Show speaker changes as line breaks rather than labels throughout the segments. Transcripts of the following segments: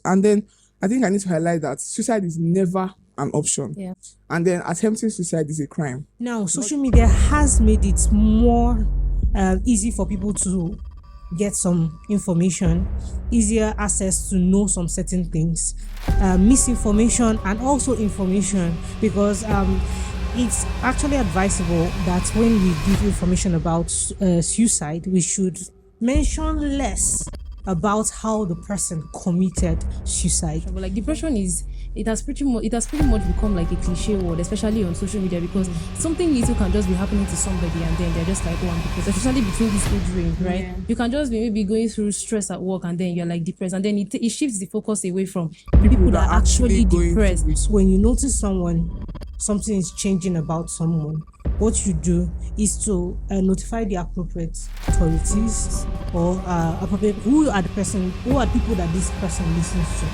And then I think I need to highlight that suicide is never an option.
Yeah.
And then attempting suicide is a crime.
Now, social media has made it more easy for people to get some information, easier access to know some certain things, misinformation and also information, because it's actually advisable that when we give information about suicide, we should mention less about how the person committed suicide.
But like depression it has pretty much become like a cliche word, especially on social media, because something little can just be happening to somebody and then they're just like, oh, I'm depressed, especially between this age range, right? Yeah. You can just be maybe going through stress at work and then you're like depressed, and then it shifts the focus away from people that are actually depressed.
When you notice something is changing about someone, what you do is to notify the appropriate authorities or appropriate who are the people that this person listens to.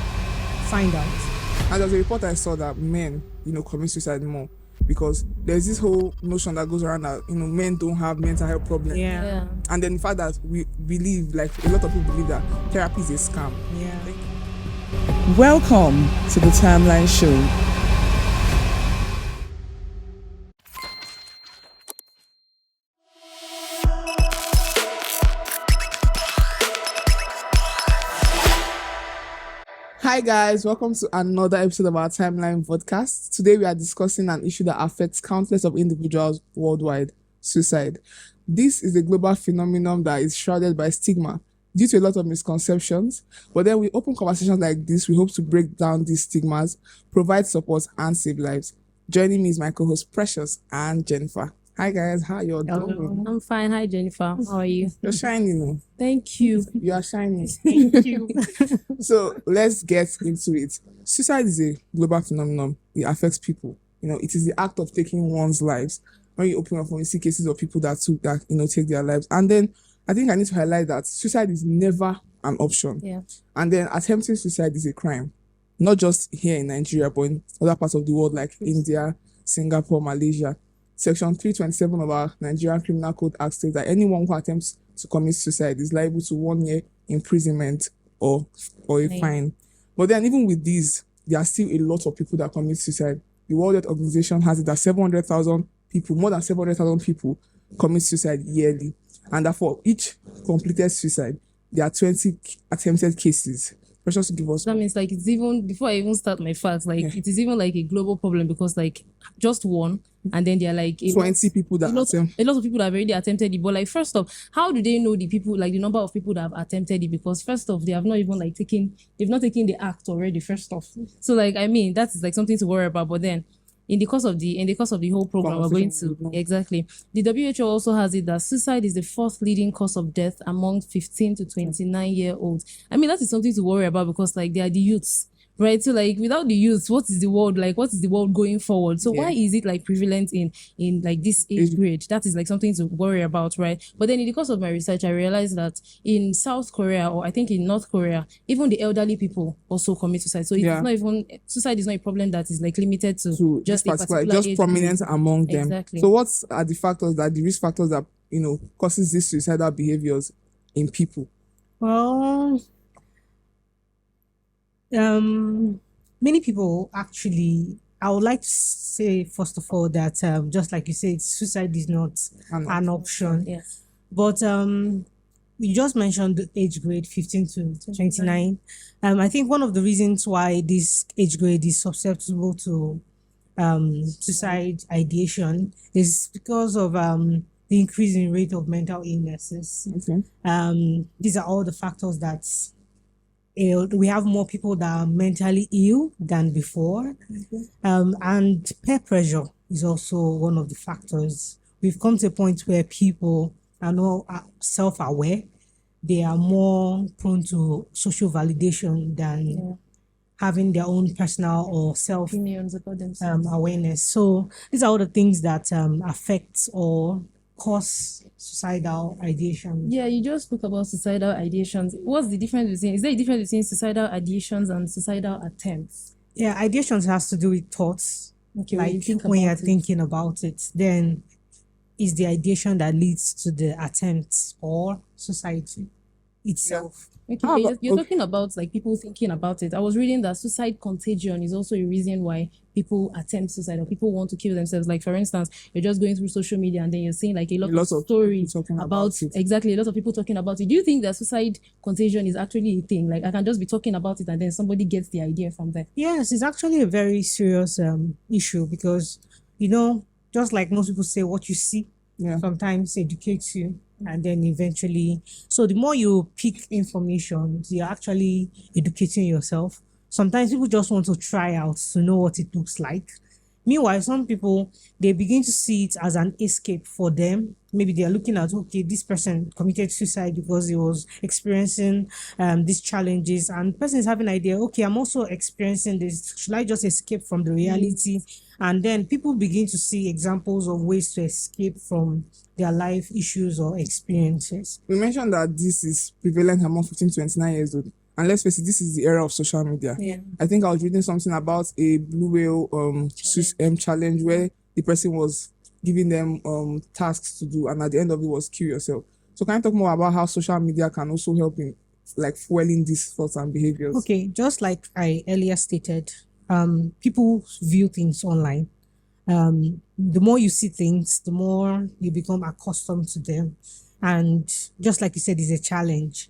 Find out.
And there's a report I saw that men, commit suicide more, because there's this whole notion that goes around that men don't have mental health problems.
Yeah.
And then the fact that we believe, like a lot of people believe, that therapy is a scam.
Yeah.
Welcome to the Timeline Show.
Hi guys, welcome to another episode of our Timeline podcast. Today we are discussing an issue that affects countless of individuals worldwide: suicide. This is a global phenomenon that is shrouded by stigma due to a lot of misconceptions. But then with open conversations like this, we hope to break down these stigmas, provide support, and save lives. Joining me is my co-host Precious and Jennifer. Hi guys, how you all doing?
I'm fine. Hi Jennifer, how are you?
You're shining.
Thank you.
You are shining.
Thank you.
So let's get into it. Suicide is a global phenomenon. It affects people. It is the act of taking one's lives. When you open up phone, you see cases of people that take their lives. And then I think I need to highlight that suicide is never an option.
Yeah.
And then attempting suicide is a crime. Not just here in Nigeria, but in other parts of the world like India, Singapore, Malaysia. Section 327 of our Nigerian Criminal Code Act states that anyone who attempts to commit suicide is liable to 1 year imprisonment or a fine. But then even with these, there are still a lot of people that commit suicide. The World Health Organization has it that 700,000 people, more than 700,000 people commit suicide yearly. And that for each completed suicide, there are 20 attempted cases. Precious to give us.
That means like it's even, before I even start my facts, it is even like a global problem, because like just one, and then there are like
20 people that
a lot of people that have already attempted it. But like, first off, how do they know the people, like the number of people that have attempted it? Because first off, they have not even they've not taken the act already, first off. So like, I mean, that is like something to worry about. But then in the course of the whole program, we're going to exactly. The WHO also has it that suicide is the fourth leading cause of death among 15 to 29-year-olds. I mean, that is something to worry about, because like they are the youths, right? So like without the youth, what is the world going forward? So why is it like prevalent in like this age grade? That is like something to worry about, right? But then in the course of my research, I realized that in South Korea, or I think in North Korea, even the elderly people also commit suicide. So it's not even, suicide is not a problem that is like limited to just a particular
just
age
prominent
group.
among them.
Exactly.
So what are the risk factors that causes these suicidal behaviors in people?
Well, many people actually, I would like to say first of all that just like you said, suicide is not an option.
Yes.
But you just mentioned the age grade 15 to 29. I think one of the reasons why this age grade is susceptible to suicide ideation is because of the increasing rate of mental illnesses.
Okay.
These are all the factors that we have more people that are mentally ill than before. And peer pressure is also one of the factors. We've come to a point where people are not self-aware. They are more prone to social validation than having their own personal or self
Opinions about themselves.
awareness. So these are all the things that affect or cause suicidal ideation.
Yeah, you just spoke about suicidal ideations. What's the difference is there a difference between suicidal ideations and suicidal attempts?
Yeah, ideations has to do with thoughts.
Okay,
Like when you're thinking about it, then is the ideation that leads to the attempt or suicide itself.
Okay,
How
you're,
about,
you're
okay,
talking about like people thinking about it. I was reading that suicide contagion is also a reason why people attempt suicide or people want to kill themselves. Like for instance, you're just going through social media and then you're seeing like a
a
lot of
lot of people
stories
talking
about
about it.
exactly a lot of people talking about it. Do you think that suicide contagion is actually a thing? Like I can just be talking about it and then somebody gets the idea from there.
Yes, it's actually a very serious issue because, you know, just like most people say, what you see
Yeah.
sometimes educates you, and then eventually, so the more you pick information, you're actually educating yourself. Sometimes people just want to try out to know what it looks like. Meanwhile, some people, they begin to see it as an escape for them. Maybe they are looking at, okay, this person committed suicide because he was experiencing these challenges, and the person is having an idea, okay, I'm also experiencing this. Should I just escape from the reality? And then people begin to see examples of ways to escape from their life issues or experiences.
We mentioned that this is prevalent among 15 to 29 years old. And let's face it, this is the era of social media.
Yeah.
I think I was reading something about a blue whale challenge where the person was giving them tasks to do, and at the end of it was kill yourself. So can you talk more about how social media can also help in like fueling these thoughts and behaviors?
Okay, just like I earlier stated, people view things online. The more you see things, the more you become accustomed to them. And just like you said, it's a challenge.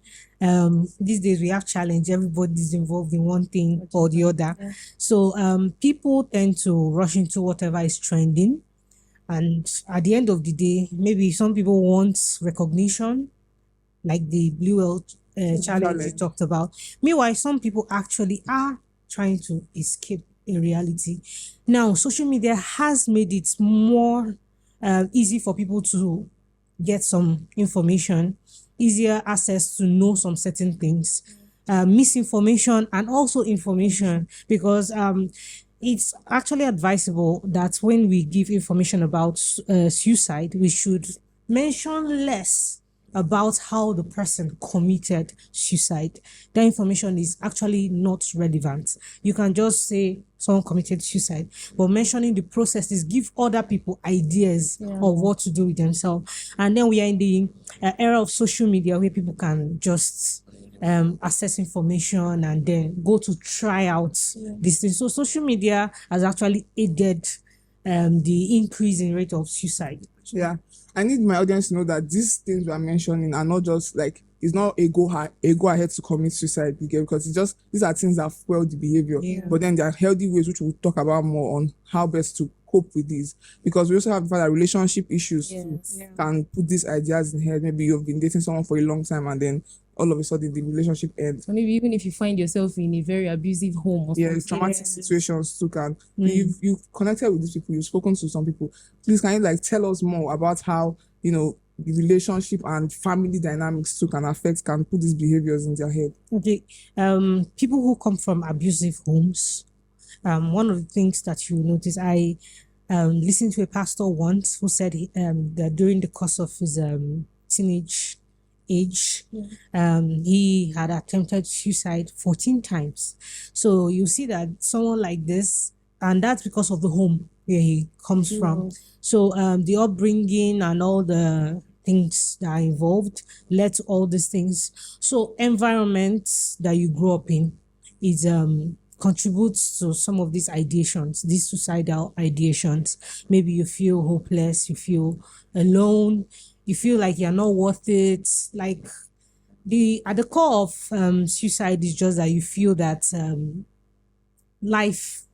These days we have challenge. Everybody's involved in one thing or the other.
Yeah.
So people tend to rush into whatever is trending. And at the end of the day, maybe some people want recognition, like the blue whale challenge you
Challenge.
talked about. Meanwhile, some people actually are trying to escape a reality. Now, social media has made it more easy for people to get some information, easier access to know some certain things, misinformation and also information, because it's actually advisable that when we give information about suicide, we should mention less about how the person committed suicide. That information is actually not relevant. You can just say someone committed suicide, but mentioning the processes give other people ideas of what to do with themselves. And then we are in the era of social media where people can just access information and then go to try out these things. So social media has actually aided the increase in rate of suicide.
Yeah. I need my audience to know that these things we are mentioning are not just like, it's not a go ahead to commit suicide, because it's just, these are things that fuel the behavior.
Yeah.
But then there are healthy ways which we'll talk about more on how best to cope with these, because we also have the fact that relationship issues too can put these ideas in head. Maybe you've been dating someone for a long time and then all of a sudden the relationship ends.
So maybe even if you find yourself in a very abusive home or
Yeah,
something.
traumatic situations too can. You've connected with these people, you've spoken to some people. Please, can you like tell us more about how, you know, the relationship and family dynamics too can put these behaviors in their head?
Okay, people who come from abusive homes, one of the things that you notice, I listened to a pastor once who said that during the course of his teenage age, he had attempted suicide 14 times. So you see that someone like this, and that's because of the home where he comes from. So the upbringing and all the things that are involved led to all these things. So environments that you grow up in is contributes to some of these ideations, these suicidal ideations. Maybe you feel hopeless, you feel alone, you feel like you're not worth it. Like at the core of suicide is just that you feel that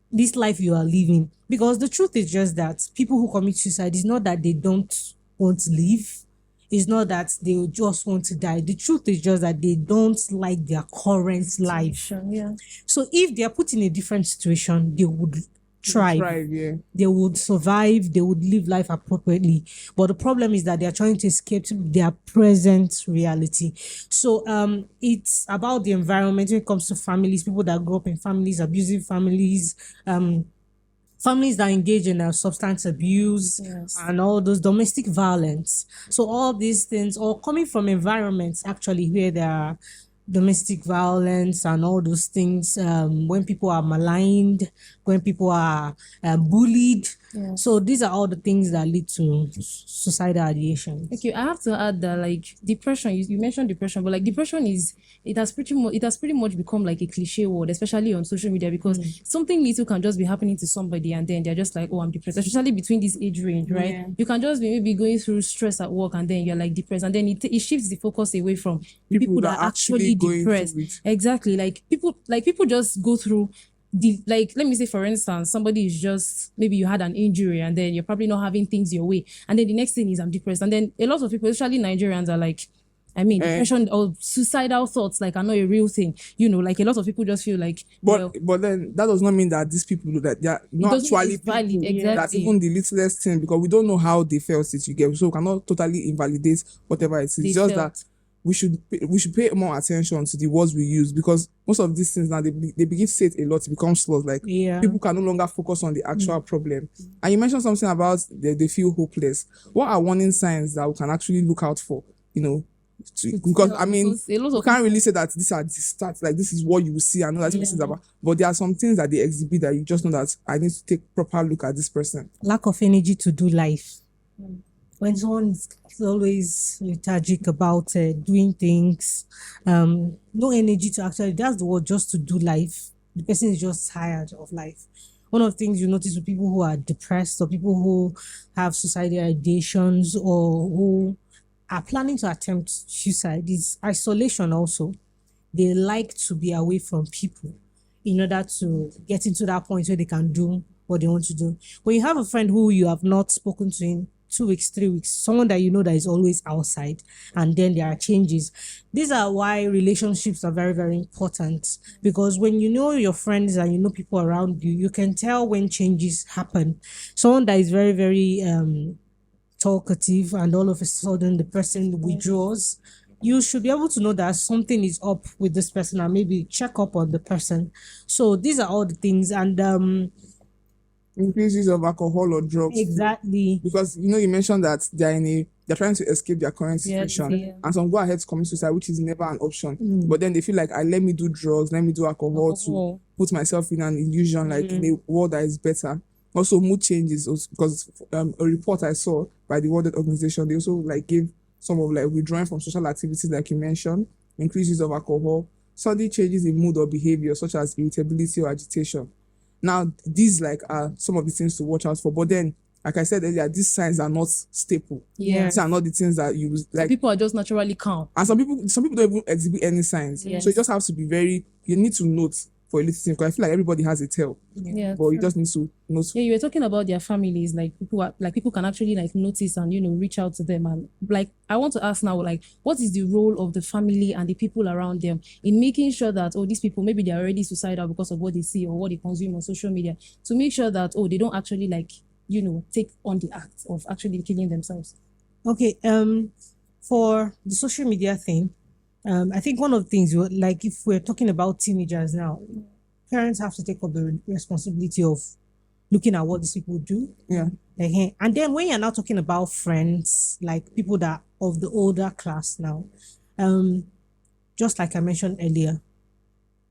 this life you are living, because the truth is just that people who commit suicide is not that they don't want to live, it's not that they just want to die. The truth is just that they don't like their current life.
Yeah.
So if they are put in a different situation, they would thrive.
Yeah.
They would survive, they would live life appropriately. But the problem is that they are trying to escape their present reality. So it's about the environment when it comes to families, people that grow up in families, abusive families, families that engage in substance abuse and all those domestic violence. So all these things, or coming from environments actually where there are domestic violence and all those things, when people are maligned, when people are bullied,
Yeah.
So these are all the things that lead to suicidal ideation.
Okay, I have to add that like depression, you mentioned depression, but like depression it has pretty much become like a cliche word, especially on social media, because something little can just be happening to somebody and then they're just like, oh, I'm depressed, especially between this age range, right?
Yeah.
You can just be maybe going through stress at work and then you're like depressed, and then it shifts the focus away from people that are actually
going
depressed.
through it.
Exactly. Like people just go through like, let me say, for instance, somebody is just, maybe you had an injury and then you're probably not having things your way, and then the next thing is I'm depressed, and then a lot of people, especially Nigerians, are like, I mean, depression or suicidal thoughts like are not a real thing, like a lot of people just feel like,
But then that does not mean that these people that they are not
doesn't mean
actually
it's valid,
people.
exactly.
That's even the littlest thing, because we don't know how they felt it, you get, so we cannot totally invalidate whatever it is.
They
It's just
felt.
that we should pay more attention to the words we use, because most of these things now they begin to say it a lot, it becomes slurs. Like people can no longer focus on the actual problem. And you mentioned something about they feel hopeless. What are warning signs that we can actually look out for? Because I mean,
because a lot
you
of
can't really say that these are the stats, like this is what you will see. I know that this is about, but there are some things that they exhibit that you just know that I need to take proper look at this person.
Lack of energy to do life. When someone is always lethargic about doing things, no energy to actually, that's the word, just to do life. The person is just tired of life. One of the things you notice with people who are depressed or people who have suicidal ideations or who are planning to attempt suicide is isolation also. They like to be away from people in order to get into that point where they can do what they want to do. When you have a friend who you have not spoken to in 2 weeks, 3 weeks, someone that you know that is always outside, and then there are changes. These are why relationships are very, very important, because when you know your friends and you know people around you, you can tell when changes happen. Someone that is very, very talkative and all of a sudden the person withdraws, you should be able to know that something is up with this person and maybe check up on the person. So these are all the things. And
Increases of alcohol or drugs.
exactly,
Because you mentioned that they're trying to escape their current situation, and some go ahead to commit suicide, which is never an option. But then they feel like, let me do drugs, let me do alcohol to put myself in an illusion, like in a world that is better. Also, mood changes, also, because a report I saw by the World Health Organization, they also like gave some of like withdrawing from social activities, like you mentioned, increases of alcohol, sudden changes in mood or behavior, such as irritability or agitation. Now, these like are some of the things to watch out for. But then, like I said earlier, these signs are not staple.
Yeah.
These are not the things that you like.
people are just naturally calm.
And some people don't even exhibit any signs.
Yes.
So you just have to be you need to note for a little thing, because I feel like everybody has a tell.
Yeah.
But you just need to note.
Yeah, you were talking about their families, like people can actually like notice and reach out to them, and like I want to ask now, like, what is the role of the family and the people around them in making sure that these people, maybe they're already suicidal because of what they see or what they consume on social media, to make sure that they don't actually like take on the act of actually killing themselves.
okay. For the social media thing, I think one of the things, like if we're talking about teenagers now, parents have to take up the responsibility of looking at what these people do.
Yeah.
And then when you're now talking about friends, like people that of the older class now, just like I mentioned earlier,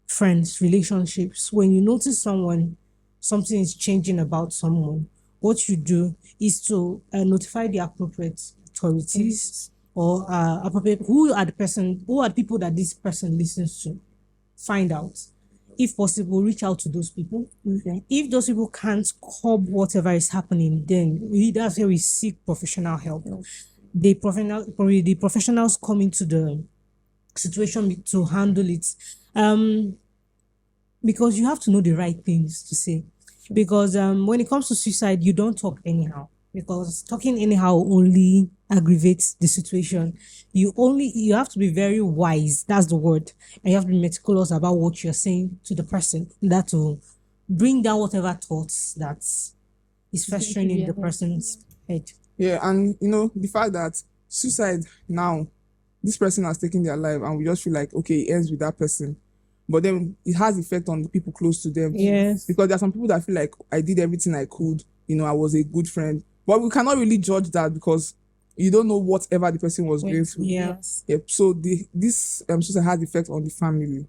friends, relationships, when you notice something is changing about someone, what you do is to notify the appropriate authorities or appropriate who are the people that this person listens to. Find out. If possible, reach out to those people.
Okay.
If those people can't curb whatever is happening, then that's where we seek professional help. The professionals come into the situation to handle it. Because you have to know the right things to say. Because when it comes to suicide, you don't talk anyhow. Because talking anyhow only aggravates the situation. You have to be very wise. That's the word. And you have to be meticulous about what you're saying to the person. That will bring down whatever thoughts that is festering in the person's head.
Yeah, and the fact that suicide now, this person has taken their life, and we just feel like, okay, it ends with that person. But then it has effect on the people close to them.
Yes.
Because there are some people that feel like I did everything I could. I was a good friend. But we cannot really judge that, because you don't know whatever the person was going through.
Yes.
Yep. So this suicide has effect on the family.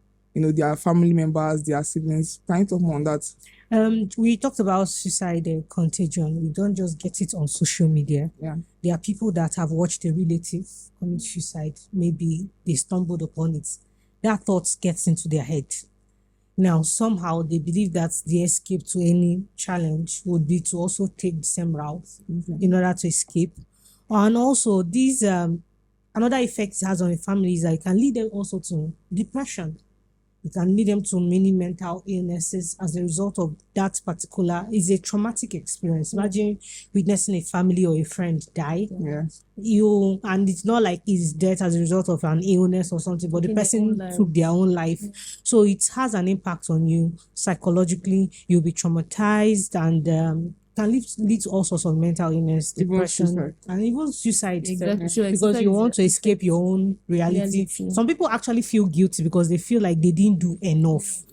their family members, their siblings. Can you talk more on that?
We talked about suicide contagion. We don't just get it on social media.
Yeah.
There are people that have watched a relative commit suicide. Maybe they stumbled upon it. That thought gets into their head. Now, somehow they believe that the escape to any challenge would be to also take the same route in order to escape. And also, these another effect it has on a family is that it can lead them also to depression. It can lead them to many mental illnesses as a result of that particular. Is a traumatic experience. Imagine witnessing a family or a friend die.
Yeah.
And it's not like it's death as a result of an illness or something, but the person took their own life. So it has an impact on you psychologically. You'll be traumatized and can lead to all sorts of mental illness, depression, and even suicide.
Exactly. Sure,
Because you want to escape your own reality. Some people actually feel guilty because they feel like they didn't do enough.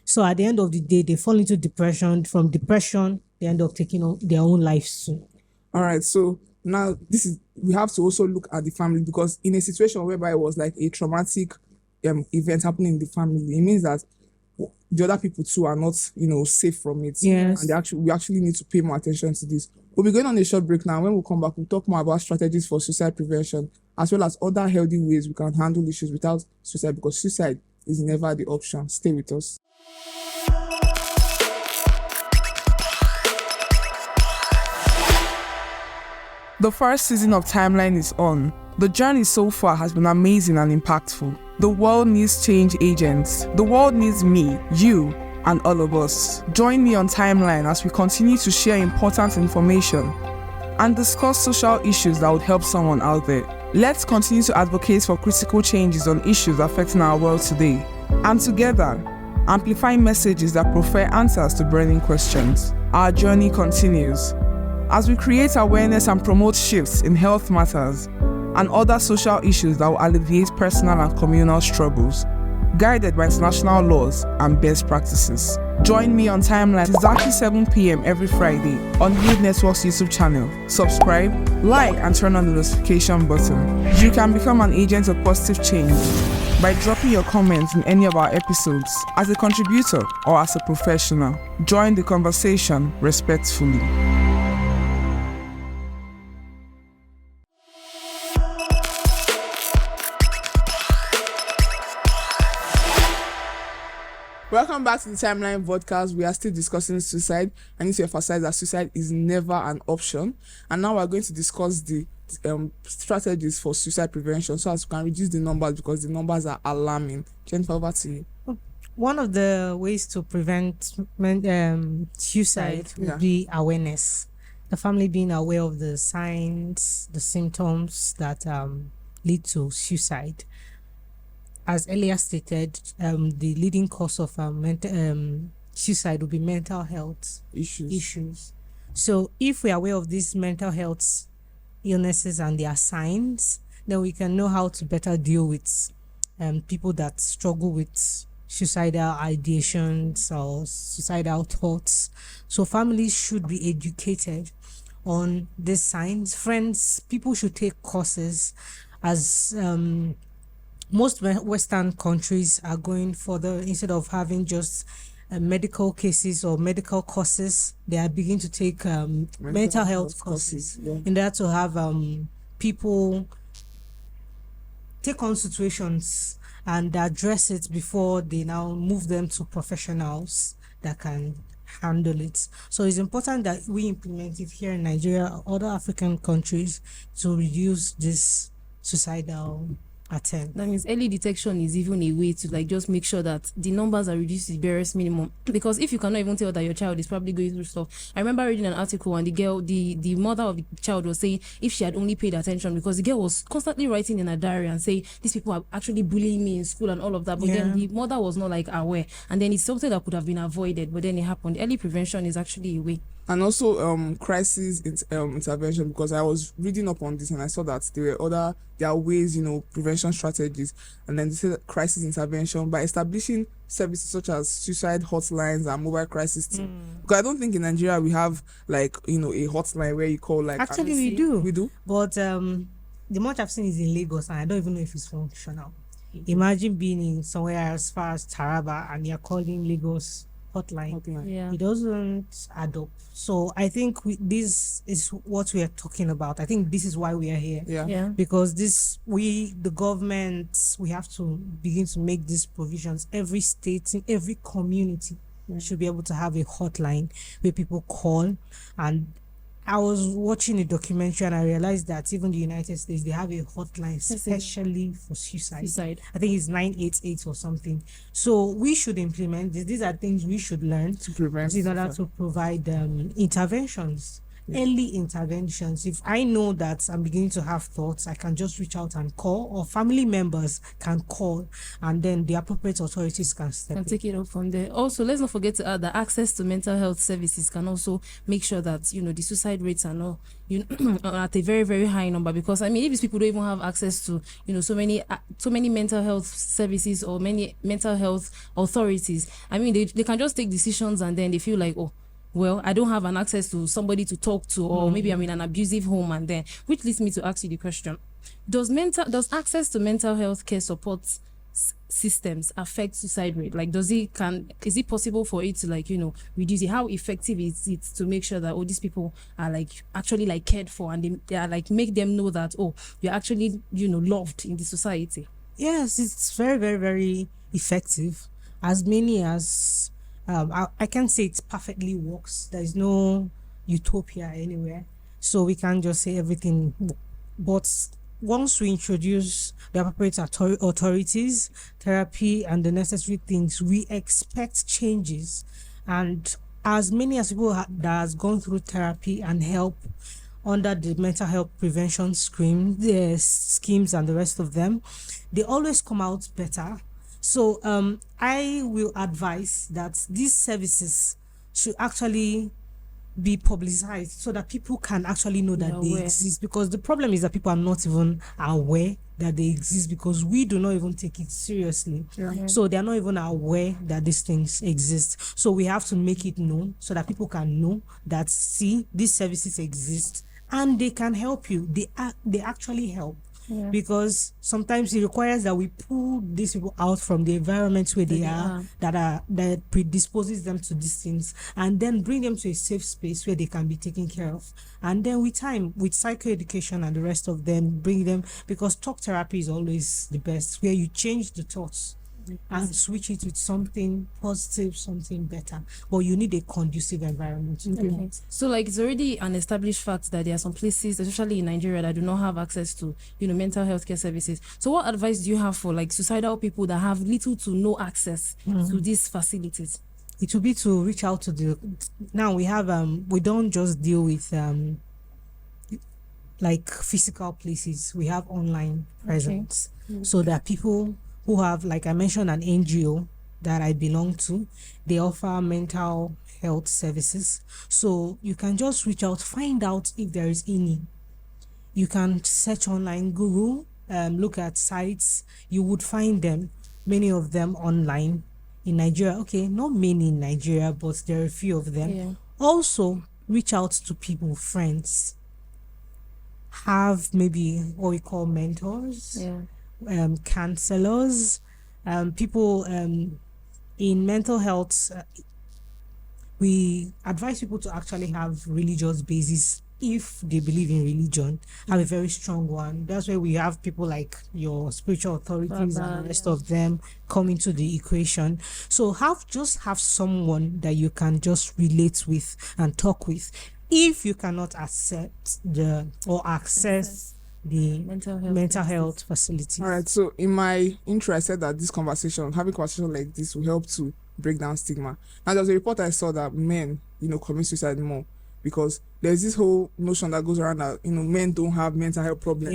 So at the end of the day, they fall into depression. From depression, they end up taking their own lives too.
All right. So now we have to also look at the family, because in a situation whereby it was like a traumatic event happening in the family, it means that the other people too are not, safe from it.
Yes.
And we actually need to pay more attention to this. We'll be going on a short break now. When we come back, we'll talk more about strategies for suicide prevention, as well as other healthy ways we can handle issues without suicide, because suicide is never the option. Stay with us. The first season of Timeline is on. The journey so far has been amazing and impactful. The world needs change agents. The world needs me, you, and all of us. Join me on Timeline as we continue to share important information and discuss social issues that would help someone out there. Let's continue to advocate for critical changes on issues affecting our world today. And together, amplify messages that prefer answers to burning questions. Our journey continues as we create awareness and promote shifts in health matters and other social issues that will alleviate personal and communal struggles, guided by international laws and best practices. Join me on Timeline exactly 7 p.m. every Friday on Youth Network's YouTube channel. Subscribe, like, and turn on the notification button. You can become an agent of positive change by dropping your comments in any of our episodes as a contributor or as a professional. Join the conversation respectfully. Welcome back to the Timeline podcast. We are still discussing suicide. I need to emphasize that suicide is never an option. And now we're going to discuss the strategies for suicide prevention so as we can reduce the numbers, because the numbers are alarming. Jennifer, over to you.
One of the ways to prevent suicide would be awareness. The family being aware of the signs, the symptoms that lead to suicide. As earlier stated, the leading cause of suicide would be mental health issues. So if we are aware of these mental health illnesses and their signs, then we can know how to better deal with people that struggle with suicidal ideations or suicidal thoughts. So families should be educated on these signs. Friends, people should take courses, as most Western countries are going further. Instead of having just medical cases or medical courses, they are beginning to take mental health courses in order to have people take on situations and address it before they now move them to professionals that can handle it. So it's important that we implement it here in Nigeria, other African countries, to reduce this suicidal attempt.
That means early detection is even a way to just make sure that the numbers are reduced to the barest minimum. Because if you cannot even tell that your child is probably going through stuff. I remember reading an article, and the mother of the child was saying if she had only paid attention, because the girl was constantly writing in her diary and saying these people are actually bullying me in school and all of that. But then the mother was not aware, and then it's something that could have been avoided, but then it happened. Early prevention is actually a way.
And also crisis intervention, because I was reading up on this and I saw that there are ways, prevention strategies, and then they said crisis intervention by establishing services such as suicide hotlines and mobile crisis team. Because I don't think in Nigeria we have a hotline where you call
Actually, we do. But the much I've seen is in Lagos, and I don't even know if it's functional. Imagine being in somewhere as far as Taraba and you're calling Lagos hotline.
Yeah.
It doesn't add up. So I think this is what we are talking about. I think this is why we are here.
Yeah.
Because the government, we have to begin to make these provisions. Every state, in every community should be able to have a hotline where people call. And I was watching a documentary and I realized that even the United States, they have a hotline especially for suicide. I think it's 988 or something. So we should implement this. These are things we should learn
To prevent
in order to provide interventions. Early interventions. If I know that I'm beginning to have thoughts, I can just reach out and call, or family members can call, and then the appropriate authorities can step in.
Take it up from there. Also, let's not forget to add that access to mental health services can also make sure that the suicide rates are not are at a very, very high number. Because I mean, if these people don't even have access to so many mental health services or many mental health authorities, I mean, they can just take decisions and then they feel like, oh, well, I don't have an access to somebody to talk to, or maybe I'm in an abusive home, and then, which leads me to ask you the question: does access to mental health care support systems affect suicide rate? Like, is it possible for it to reduce it? How effective is it to make sure that these people are actually cared for, and they are make them know that you're actually loved in the society?
Yes, it's very, very, very effective. As many as I can't say it perfectly works. There is no utopia anywhere, so we can't just say everything. But once we introduce the appropriate authorities, therapy, and the necessary things, we expect changes. And as many as people that has gone through therapy and help under the mental health prevention the schemes and the rest of them, they always come out better. So I will advise that these services should actually be publicized so that people can actually know that they exist, because the problem is that people are not even aware that they exist, because we do not even take it seriously. So they are not even aware that these things exist. So we have to make it known so that people can know that, see, these services exist and they can help you. They actually help. Because sometimes it requires that we pull these people out from the environment where they are that predisposes them to these things, and then bring them to a safe space where they can be taken care of. And then with time, with psychoeducation and the rest of them, bring them, because talk therapy is always the best, where you change the thoughts and switch it with something positive, something better. But you need a conducive environment.
So it's already an established fact that there are some places, especially in Nigeria, that do not have access to mental health care services. So what advice do you have for suicidal people that have little to no access to these facilities?
It will be to reach out to now we have we don't just deal with physical places. We have online presence. So that people who have, like I mentioned, an NGO that I belong to, they offer mental health services. So you can just reach out, find out if there is any. You can search online, Google, look at sites. You would find them, many of them online in Nigeria. Okay, not many in Nigeria, but there are a few of them. Also, reach out to people, friends. Have maybe what we call mentors. Counselors, people in mental health. We advise people to actually have religious basis. If they believe in religion, have a very strong one. That's where we have people like your spiritual authorities and the rest of them come into the equation. So have someone that you can just relate with and talk with. If you cannot access the mental health facility.
All right, so in my intro, I said that having conversation like this will help to break down stigma. Now, there was a report I saw that men, commit suicide more, because there's this whole notion that goes around that, men don't have mental health problems.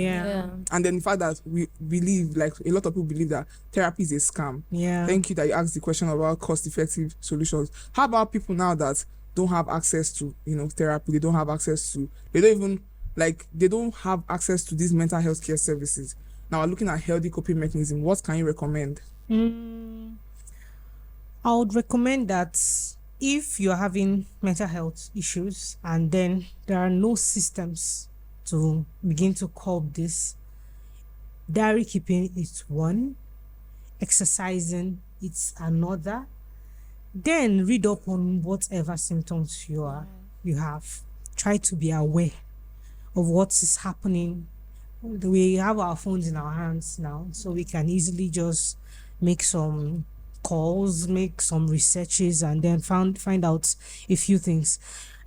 And then the fact that we believe, a lot of people believe that therapy is a scam. Thank you that you asked the question about cost-effective solutions. How about people now that don't have access to, therapy? They don't have access to, they don't have access to these mental health care services. Now we're looking at healthy coping mechanism. What can you recommend?
I would recommend that if you're having mental health issues and then there are no systems to begin to curb this, diary keeping is one. exercising, it's another. Then read up on whatever symptoms you have. Try to be aware of what is happening. We have our phones in our hands now, so we can easily just make some calls, make some researches, and then find out a few things.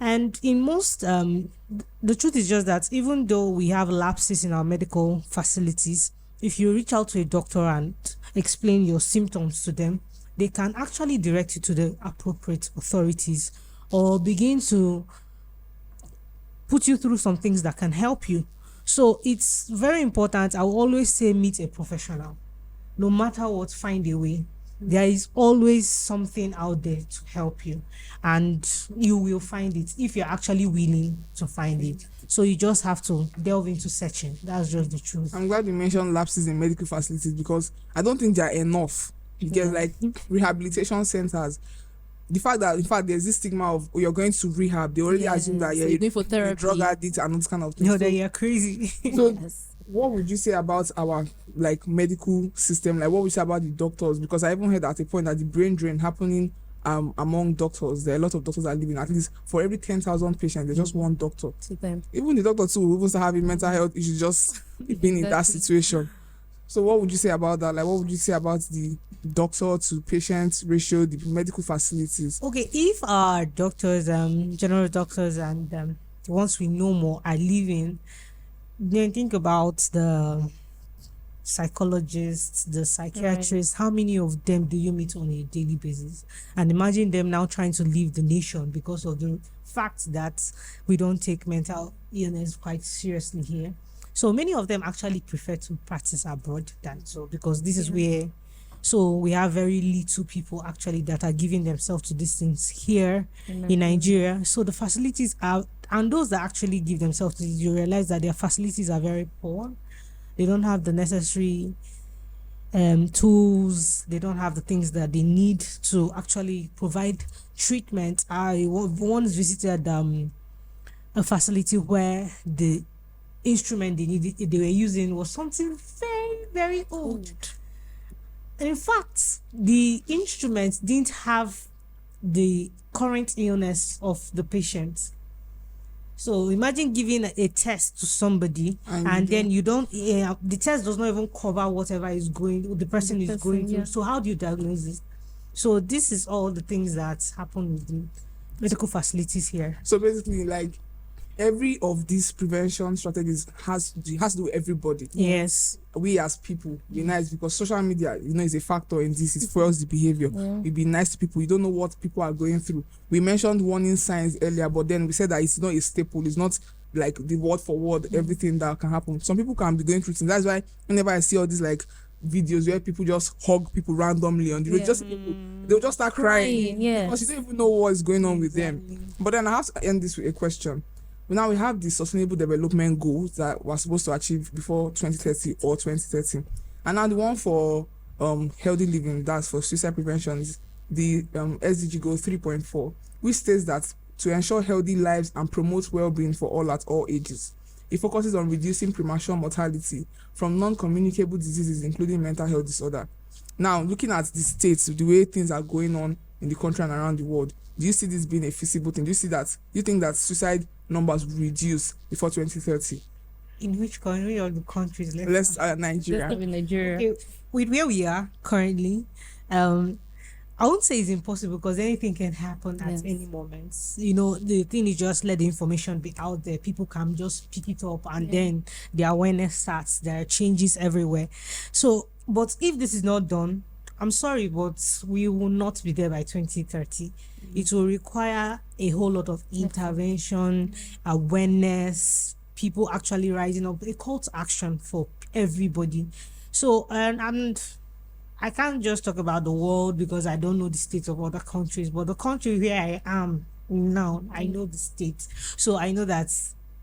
And in most, the truth is just that even though we have lapses in our medical facilities, if you reach out to a doctor and explain your symptoms to them, they can actually direct you to the appropriate authorities or begin to put you through some things that can help you. So it's very important. I will always say meet a professional. No matter what, find a way. There is always something out there to help you, and you will find it if you're actually willing to find it. So you just have to delve into searching. That's just the truth.
I'm glad you mentioned lapses in medical facilities because I don't think they are enough. You get like rehabilitation centers. The fact that in fact there's this stigma of you're going to rehab, they already assume that
you're going for
you're
therapy.
drug addict and all this kind of thing.
No, that you're crazy.
So what would you say about our like medical system? Like what would you say about the doctors? Because I even heard at a point that the brain drain happening among doctors. There are a lot of doctors that are living at least for every 10,000 patients, there's just one doctor. Even the doctor too will even start having mental health issues just being in that situation. So what would you say about that? Like what would you say about the doctor to patient ratio, the medical facilities?
Okay, if our doctors, general doctors, and the ones we know more are living, then think about the psychologists, the psychiatrists. How many of them do you meet on a daily basis? And imagine them now trying to leave the nation because of the fact that we don't take mental illness quite seriously here. So many of them actually prefer to practice abroad than so, because this is where, so we have very little people actually that are giving themselves to these things here in Nigeria. So the facilities are, and those that actually give themselves to it, you realize that their facilities are very poor. They don't have the necessary tools. They don't have the things that they need to actually provide treatment. I once visited a facility where the instrument they were using was something very, very old. In fact, the instrument didn't have the current illness of the patient. So imagine giving a test to somebody and then you don't, the test does not even cover whatever is the person is going through. So how do you diagnose this? So this is all the things that happen with the medical facilities here.
So basically, like every of these prevention strategies has to do with everybody.
Yes.
We as people be nice, because social media, is a factor in this. It fuels the behavior. We be nice to people. You don't know what people are going through. We mentioned warning signs earlier, but then we said that it's not a staple. It's not like the word for word everything that can happen. Some people can be going through things. That's why whenever I see all these like videos where people just hug people randomly on the road, just people, they'll just start crying because you don't even know what is going on with them. But then I have to end this with a question. Now we have the sustainable development goals that we're supposed to achieve before 2030 or 2030. And now the one for healthy living, that's for suicide prevention, is the SDG goal 3.4, which states that to ensure healthy lives and promote well-being for all at all ages. It focuses on reducing premature mortality from non-communicable diseases, including mental health disorder. Now, looking at the states, the way things are going on in the country and around the world, do you see this being a feasible thing? Do you think that suicide numbers will reduce before 2030?
In which country or the countries?
Let's Nigeria.
Okay, with where we are currently, I won't say it's impossible because anything can happen at any moment. The thing is just let the information be out there. People can just pick it up and then the awareness starts. There are changes everywhere. So, but if this is not done, I'm sorry, but we will not be there by 2030. It will require a whole lot of intervention, awareness, people actually rising up, a call to action for everybody. So, and I can't just talk about the world because I don't know the state of other countries, but the country where I am now, I know the state. So I know that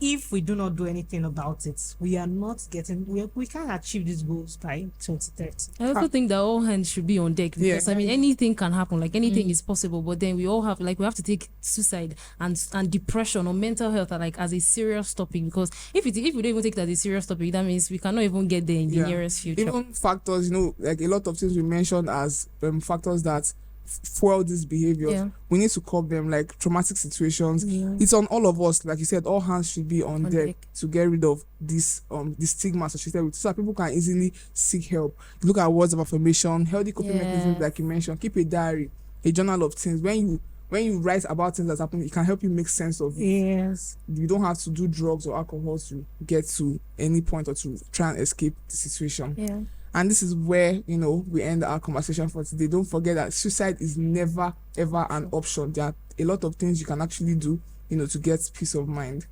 if we do not do anything about it, we are not getting, we can't achieve these goals by 2030.
I also think that all hands should be on deck because
Yeah.
I mean anything can happen, like anything is possible, but then we all have we have to take suicide and depression or mental health like as a serious topic, because if we don't even take that as a serious topic, that means we cannot even get there in the nearest future.
Even factors, like a lot of things we mentioned as factors that fuel these behaviors.
Yeah.
We need to curb them, like traumatic situations.
Yeah.
It's on all of us. Like you said, all hands should be on deck
deck.
to get rid of this stigma associated with it, so that people can easily seek help. Look at words of affirmation, healthy coping mechanisms, like you mentioned. Keep a diary, a journal of things. When you write about things that's happening, it can help you make sense of it.
Yes.
You don't have to do drugs or alcohol to get to any point or to try and escape the situation.
Yeah.
And this is where, we end our conversation for today. Don't forget that suicide is never, ever an option. There are a lot of things you can actually do, to get peace of mind.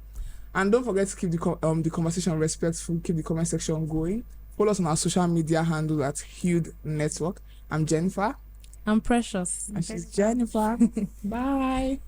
And don't forget to keep the conversation respectful, keep the comment section going. Follow us on our social media handle at Hued Network. I'm Jennifer.
I'm Precious.
And she's Jennifer. Bye.